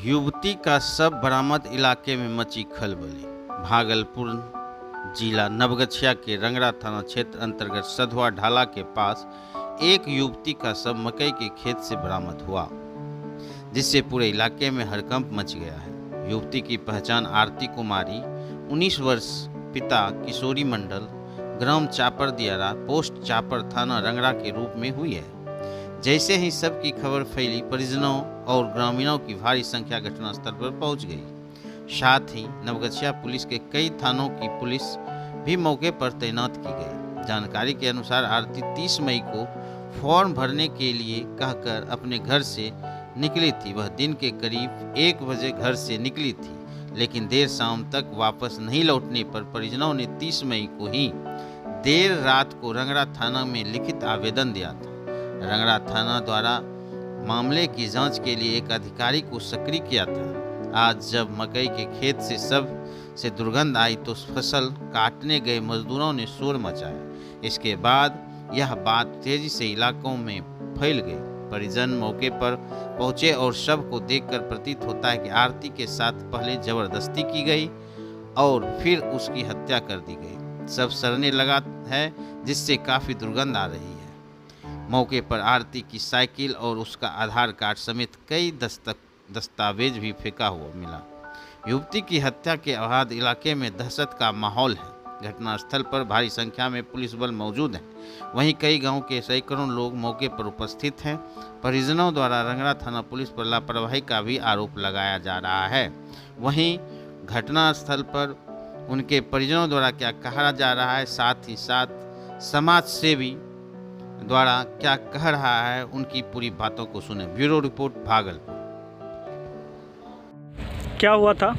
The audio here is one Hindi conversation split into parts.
युवती का शव बरामद, इलाके में मची खलबली। भागलपुर जिला नवगछिया के रंगरा थाना क्षेत्र अंतर्गत सधवा ढाला के पास एक युवती का शव मकई के खेत से बरामद हुआ, जिससे पूरे इलाके में हड़कंप मच गया है। युवती की पहचान आरती कुमारी 19 वर्ष, पिता किशोरी मंडल, ग्राम चापर दियारा, पोस्ट चापर, थाना रंगरा के रूप में हुई है। जैसे ही सबकी खबर फैली, परिजनों और ग्रामीणों की भारी संख्या घटनास्थल पर पहुंच गई। साथ ही नवगछिया पुलिस के कई थानों की पुलिस भी मौके पर तैनात की गई। जानकारी के अनुसार आरती 30 मई को फॉर्म भरने के लिए कहकर अपने घर से निकली थी। वह दिन के करीब 1 बजे घर से निकली थी, लेकिन देर शाम तक वापस नहीं लौटने पर परिजनों ने 30 मई को ही देर रात को रंगरा थाना में लिखित आवेदन दिया था। रंगरा थाना द्वारा मामले की जांच के लिए एक अधिकारी को सक्रिय किया था। आज जब मकई के खेत से शव से दुर्गंध आई तो फसल काटने गए मजदूरों ने शोर मचाया। इसके बाद यह बात तेजी से इलाकों में फैल गई। परिजन मौके पर पहुंचे और शव को देखकर प्रतीत होता है कि आरती के साथ पहले जबरदस्ती की गई और फिर उसकी हत्या कर दी गई। शव सड़ने लगा है, जिससे काफ़ी दुर्गंध आ रही है। मौके पर आरती की साइकिल और उसका आधार कार्ड समेत कई दस्तावेज भी फेंका हुआ मिला। युवती की हत्या के बाद इलाके में दहशत का माहौल है। घटनास्थल पर भारी संख्या में पुलिस बल मौजूद है। वहीं कई गांव के सैकड़ों लोग मौके पर उपस्थित हैं। परिजनों द्वारा रंगरा थाना पुलिस पर लापरवाही का भी आरोप लगाया जा रहा है। वहीं घटनास्थल पर उनके परिजनों द्वारा क्या कहा जा रहा है, साथ ही साथ समाज सेवी द्वारा क्या कह रहा है, उनकी पूरी बातों को सुने। Bureau report, Bhagalpur. क्या हुआ था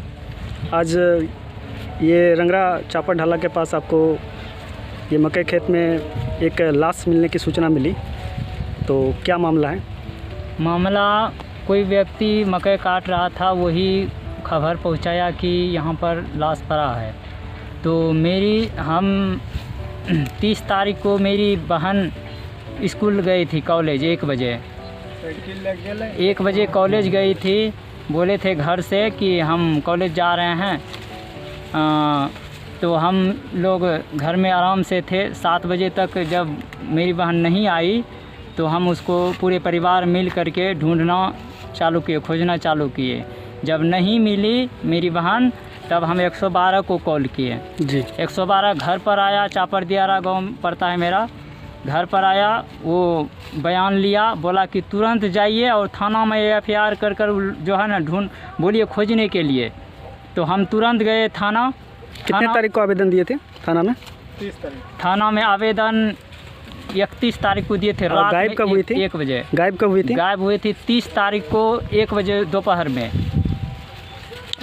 आज ये रंगरा चापर ढाला के पास? आपको ये मकई खेत में एक लाश मिलने की सूचना मिली, तो क्या मामला है? मामला, कोई व्यक्ति मकई काट रहा था, वही खबर पहुंचाया कि यहाँ पर लाश पड़ा है। तो हम 30 तारीख को मेरी बहन स्कूल गई थी, कॉलेज 1 बजे 1 बजे कॉलेज गई थी। बोले थे घर से कि हम कॉलेज जा रहे हैं। तो हम लोग घर में आराम से थे। 7 बजे तक जब मेरी बहन नहीं आई तो हम उसको पूरे परिवार मिल करके ढूंढना चालू किए, खोजना चालू किए। जब नहीं मिली मेरी बहन, तब हम 112 को कॉल किए जी। 112 घर पर आया, चापर दियारा गाँव पड़ता है मेरा। घर पर आया, वो बयान लिया, बोला कि तुरंत जाइए और थाना में FIR कर जो है ना बोलिए खोजने के लिए। तो हम तुरंत गए थाना। कितने तारीख को आवेदन दिए थे थाना में? 30 तारीख। थाना में आवेदन 31 तारीख को दिए थे। रात गायब कब हुई थी? 1 बजे। गायब कब हुई थी? गायब हुई थी 30 तारीख को 1 बजे दोपहर में।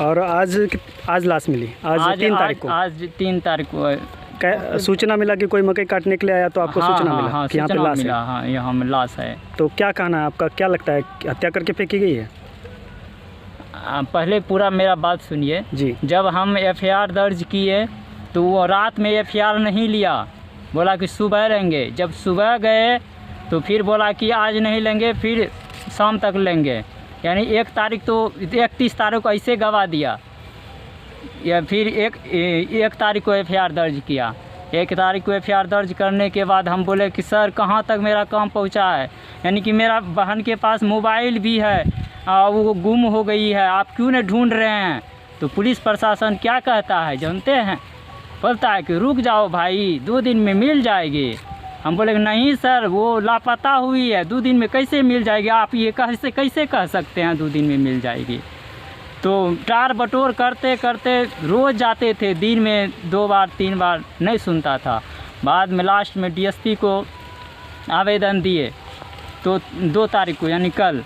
और आज लाश मिली? आज 3 तारीख को। आज 3 तारीख को सूचना मिला कि कोई मकई काटने के लिए आया, तो आपको सूचना मिला? हाँ, कि यहाँ पे लाश है? हाँ, यहाँ में लाश है। तो क्या कहना है आपका? क्या लगता है, हत्या करके फेंकी गई है? पहले पूरा मेरा बात सुनिए जी। जब हम FIR दर्ज किए तो वो रात में FIR नहीं लिया, बोला कि सुबह लेंगे। जब सुबह गए तो फिर बोला कि आज नहीं लेंगे, फिर शाम तक लेंगे। यानी 1 तारीख तो 31 तारीख को ऐसे गवा दिया, या फिर एक तारीख को FIR दर्ज किया। 1 तारीख को FIR दर्ज करने के बाद हम बोले कि सर कहाँ तक मेरा काम पहुँचा है, यानी कि मेरा बहन के पास मोबाइल भी है, वो गुम हो गई है, आप क्यों नहीं ढूंढ रहे हैं? तो पुलिस प्रशासन क्या कहता है जानते हैं? बोलता है कि रुक जाओ भाई, 2 दिन में मिल जाएगी। हम बोले नहीं सर, वो लापता हुई है, 2 दिन में कैसे मिल जाएगी? आप ये कैसे कह सकते हैं 2 दिन में मिल जाएगी? तो टार बटोर करते करते रोज़ जाते थे, दिन में 2 बार 3 बार, नहीं सुनता था। बाद में लास्ट में DSP को आवेदन दिए तो 2 तारीख को, यानी कल।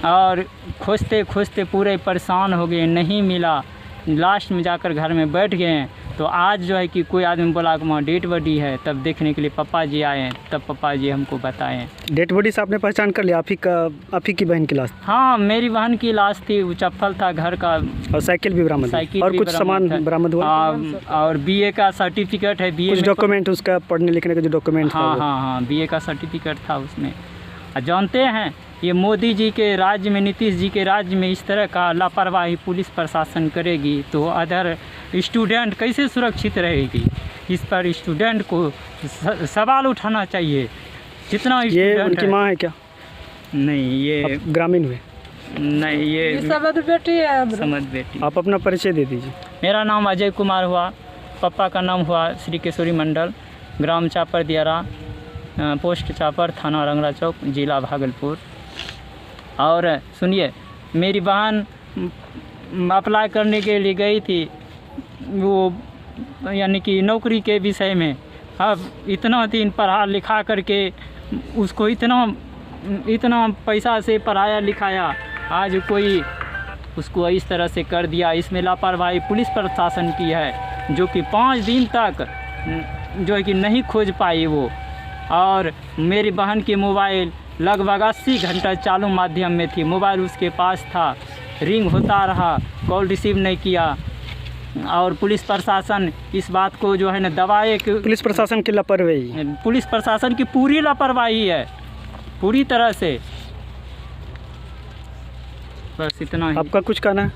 और खोजते खोजते पूरे परेशान हो गए, नहीं मिला। लास्ट में जाकर घर में बैठ गए। तो आज जो है कि कोई आदमी बोला कि वहाँ डेड बॉडी है, तब देखने के लिए पापा जी आए, तब पापा जी हमको बताएं। डेड बॉडी से आपने पहचान कर लिया? आप ही की बहन की लाश? हाँ, मेरी बहन की लाश थी। वो चप्पल था घर का, और साइकिल भी बरामद? साइकिल और कुछ सामान बरामद हुआ? और BA का सर्टिफिकेट है। BA कुछ डॉक्यूमेंट, उसका पढ़ने लिखने का जो डॉक्यूमेंट? हाँ, BA का सर्टिफिकेट था उसमें। जानते हैं ये मोदी जी के राज्य में, नीतीश जी के राज्य में इस तरह का लापरवाही पुलिस प्रशासन करेगी तो अदर स्टूडेंट कैसे सुरक्षित रहेगी? इस पर स्टूडेंट को सवाल उठाना चाहिए। जितना ये स्टूडेंट उनकी है, माँ है क्या? नहीं ये आप ग्रामीण हुए? नहीं ये समझ बेटी है। समझ बेटी। आप अपना परिचय दे दीजिए। मेरा नाम अजय कुमार हुआ, पापा का नाम हुआ श्री केशोरी मंडल, ग्राम चापर दियारा, पोस्ट चापर, थाना रंगरा चौक, जिला भागलपुर। और सुनिए, मेरी बहन अप्लाई करने के लिए गई थी वो यानी कि नौकरी के विषय में। अब इतना दिन पढ़ा लिखा करके उसको इतना पैसा से पढ़ाया लिखाया, आज कोई उसको इस तरह से कर दिया। इसमें लापरवाही पुलिस प्रशासन की है, जो कि 5 दिन तक जो है कि नहीं खोज पाई वो। और मेरी बहन की मोबाइल लगभग 80 घंटा चालू माध्यम में थी, मोबाइल उसके पास था, रिंग होता रहा, कॉल रिसीव नहीं किया। और पुलिस प्रशासन इस बात को जो है ना दबाए कि पुलिस प्रशासन की लापरवाही। पुलिस प्रशासन की पूरी लापरवाही है, पूरी तरह से। बस इतना ही। आपका कुछ कहना है?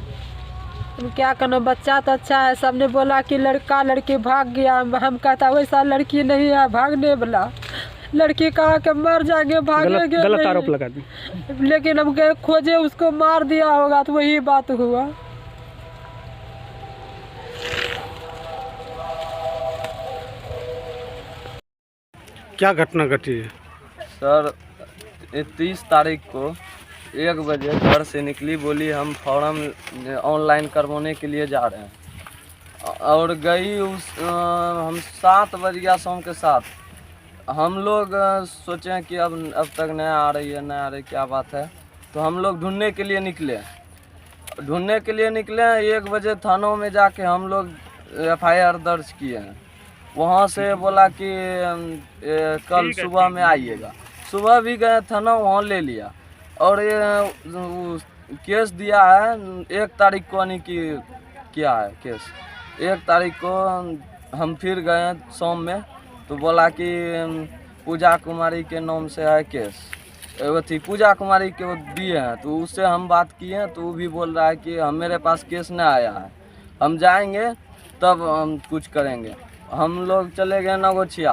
क्या कहना, बच्चा तो अच्छा है। सबने बोला कि लड़का लड़की भाग गया, हम कहता वैसा लड़की नहीं है भागने वाला। लड़की कहा कि मर जाएंगे, भागेंगे गलत नहीं। आरोप लगा दी। लेकिन हम गए खोजे, उसको मार दिया होगा, तो वही बात हुआ। क्या घटना घटी है? सर 30 तारीख को 1 बजे घर से निकली, बोली हम फॉर्म ऑनलाइन करवाने के लिए जा रहे हैं। और गई हम 7 बज गया शाम के 7। हम लोग सोचें कि अब तक नहीं आ रही है, नहीं आ रही, क्या बात है। तो हम लोग ढूंढने के लिए निकले। 1 बजे थानों में जाके हम लोग FIR दर्ज किए हैं। वहाँ से बोला कि कल सुबह में आइएगा। सुबह भी गए थाना, वहाँ ले लिया। और ये केस दिया है 1 तारीख को, यानी कि क्या है केस 1 तारीख को। हम फिर गए शाम में, तो बोला कि पूजा कुमारी के नाम से है केस। वो थी पूजा कुमारी के वो दिए हैं, तो उससे हम बात किए हैं, तो वो भी बोल रहा है कि मेरे पास केस नहीं आया है, हम जाएंगे तब हम कुछ करेंगे। हम लोग चले गए नगोछिया।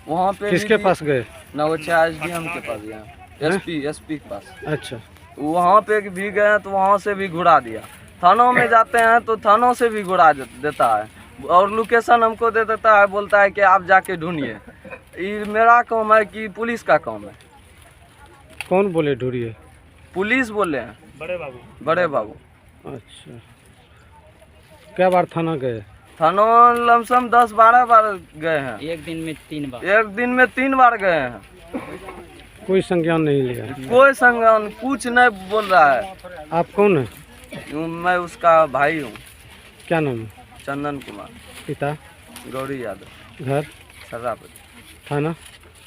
वहाँ पे किसके पास गए? नगोछिया SDM के पास गए, SP के पास। अच्छा, वहाँ पे भी गए तो वहाँ से भी घुरा दिया। थानों में जाते हैं तो थानों से भी घुरा देता है, और लोकेशन हमको दे देता है, बोलता है कि आप जाके ढूंढिए। ये मेरा काम है कि पुलिस का काम है? कौन बोले ढूंढिए? पुलिस बोले हैं, बड़े बाबू। अच्छा, क्या बार थाना गए? थानों लमसम 10-12 बार गए हैं। एक दिन में 3 बार। 1 दिन में 3 बार गए हैं। कोई संज्ञान नहीं लिया? कोई संज्ञान कुछ नहीं बोल रहा है। आप कौन है? मैं उसका भाई हूँ। क्या नाम है? चंदन कुमार। पिता? गौरी यादव। घर? सर्रापति। थाना?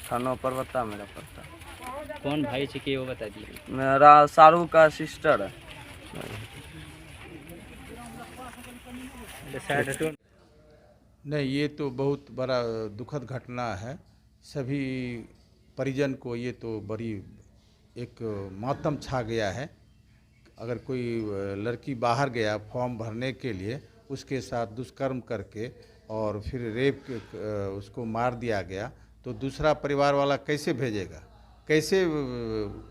थाना परवत्ता मेरा पड़ता। कौन भाई चाहिए वो बता दिए। मेरा शाहरुख का सिस्टर है। नहीं, ये तो बहुत बड़ा दुखद घटना है। सभी परिजन को ये तो बड़ी एक मातम छा गया है। अगर कोई लड़की बाहर गया फॉर्म भरने के लिए, उसके साथ दुष्कर्म करके और फिर रेप उसको मार दिया गया, तो दूसरा परिवार वाला कैसे भेजेगा? कैसे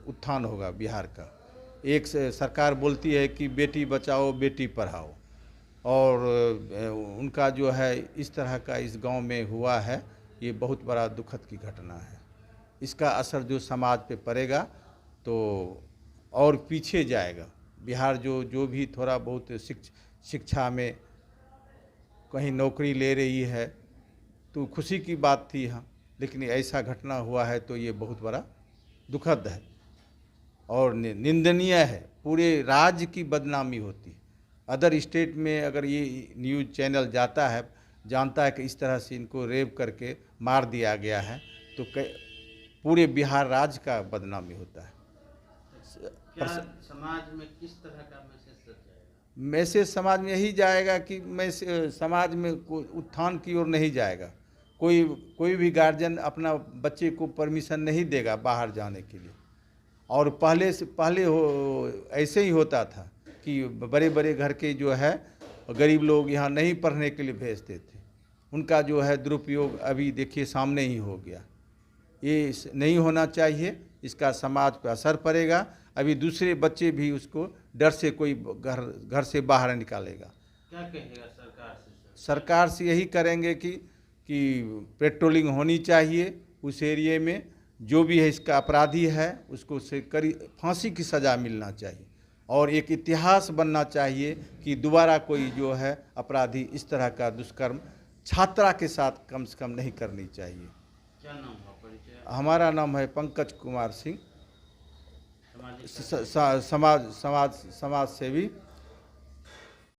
उत्थान होगा बिहार का? एक सरकार बोलती है कि बेटी बचाओ बेटी पढ़ाओ, और उनका जो है इस तरह का इस गांव में हुआ है, ये बहुत बड़ा दुखद की घटना है। इसका असर जो समाज पे पड़ेगा तो और पीछे जाएगा। बिहार जो भी थोड़ा बहुत शिक्षा में कहीं नौकरी ले रही है तो खुशी की बात थी, हाँ, लेकिन ऐसा घटना हुआ है तो ये बहुत बड़ा दुखद है और निंदनीय है। पूरे राज्य की बदनामी होती है। अदर स्टेट में अगर ये न्यूज़ चैनल जाता है, जानता है कि इस तरह से इनको रेप करके मार दिया गया है, तो पूरे बिहार राज्य का बदनामी होता है। क्या समाज में किस तरह का मैसेज जाएगा? मैसेज समाज में यही जाएगा कि समाज में उत्थान की ओर नहीं जाएगा। कोई भी गार्जियन अपना बच्चे को परमिशन नहीं देगा बाहर जाने के लिए। और पहले ऐसे ही होता था कि बड़े बड़े घर के जो है गरीब लोग यहाँ नहीं पढ़ने के लिए भेजते थे, उनका जो है दुरुपयोग अभी देखिए सामने ही हो गया। ये नहीं होना चाहिए, इसका समाज पर असर पड़ेगा। अभी दूसरे बच्चे भी उसको डर से कोई घर से बाहर निकालेगा। क्या कहेगा सरकार से? सरकार से यही करेंगे कि पेट्रोलिंग होनी चाहिए उस एरिए में, जो भी है इसका अपराधी है उसको फांसी की सज़ा मिलना चाहिए, और एक इतिहास बनना चाहिए कि दोबारा कोई जो है अपराधी इस तरह का दुष्कर्म छात्रा के साथ कम से कम नहीं करनी चाहिए। क्या नाम है, परिचय? हमारा नाम है पंकज कुमार सिंह, सामाजिक समाज सेवी